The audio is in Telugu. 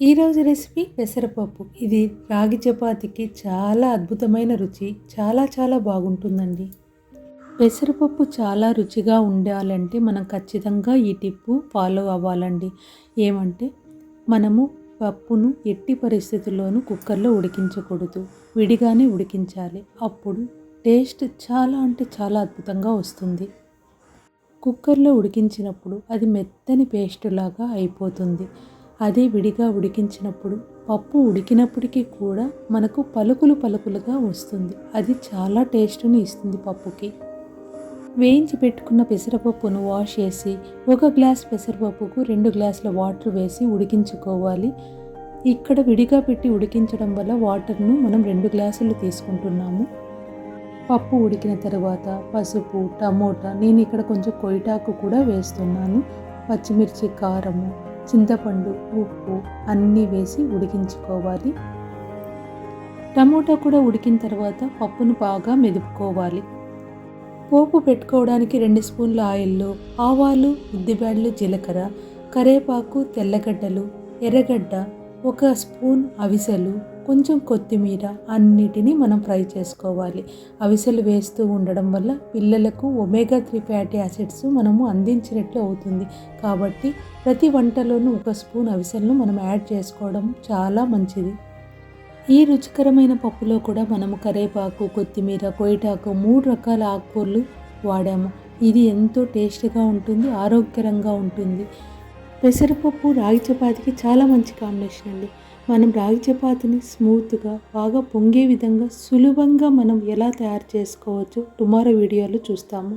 ఈరోజు రెసిపీ పెసరపప్పు. ఇది రాగి చపాతీకి చాలా అద్భుతమైన రుచి. చాలా బాగుంటుందండి. పెసరపప్పు చాలా రుచిగా ఉండాలంటే మనం ఖచ్చితంగా ఈ టిప్పు ఫాలో అవ్వాలండి. ఏమంటే మనము పప్పును ఎట్టి పరిస్థితుల్లోనూ కుక్కర్లో ఉడికించకూడదు. విడిగానే ఉడికించాలి. అప్పుడు టేస్ట్ చాలా అంటే చాలా అద్భుతంగా వస్తుంది. కుక్కర్లో ఉడికించినప్పుడు అది మెత్తని పేస్ట్ లాగా అయిపోతుంది. అదే విడిగా ఉడికించినప్పుడు పప్పు ఉడికినప్పటికీ కూడా మనకు పలుకులుగా వస్తుంది. అది చాలా టేస్ట్ని ఇస్తుంది పప్పుకి. వేయించి పెట్టుకున్న పెసరపప్పును వాష్ చేసి 1 గ్లాస్ పెసరపప్పుకు 2 గ్లాసుల వాటర్ వేసి ఉడికించుకోవాలి. ఇక్కడ విడిగా పెట్టి ఉడికించడం వల్ల వాటర్ను మనం 2 గ్లాసులు తీసుకుంటున్నాము. పప్పు ఉడికిన తర్వాత పసుపు, టమోటా, నేను ఇక్కడ కొంచెం కొయిటాకు కూడా వేస్తున్నాను. పచ్చిమిర్చి, కారము, చింతపండు, ఉప్పు అన్నీ వేసి ఉడికించుకోవాలి. టమోటా కూడా ఉడికిన తర్వాత పప్పును బాగా మెదుపుకోవాలి. పోపు పెట్టుకోవడానికి 2 స్పూన్ల ఆయిల్లో ఆవాలు, ఉద్దిబ్యాళ్ళు, జీలకర్ర, కరివేపాకు, తెల్లగడ్డలు, ఎర్రగడ్డ, 1 స్పూన్ అవిసెలు, కొంచెం కొత్తిమీర అన్నిటినీ మనం ఫ్రై చేసుకోవాలి. అవిసెలు వేస్తూ ఉండడం వల్ల పిల్లలకు ఒమేగా 3 ఫ్యాటీ యాసిడ్స్ మనము అందించినట్లు అవుతుంది. కాబట్టి ప్రతి వంటలోనూ 1 స్పూన్ అవిసెలను మనం యాడ్ చేసుకోవడం చాలా మంచిది. ఈ రుచికరమైన పప్పులో కూడా మనము కరివేపాకు, కొత్తిమీర, కొయిటాకు 3 రకాల ఆకుకూరలు వాడాము. ఇది ఎంతో టేస్ట్గా ఉంటుంది, ఆరోగ్యకరంగా ఉంటుంది. పెసరపప్పు రాగి చపాతీకి చాలా మంచి కాంబినేషన్ అండి. మనం రాగి చపాతీని స్మూత్గా బాగా పొంగే విధంగా సులభంగా మనం ఎలా తయారు చేసుకోవచ్చో టుమారో వీడియోలో చూస్తాము.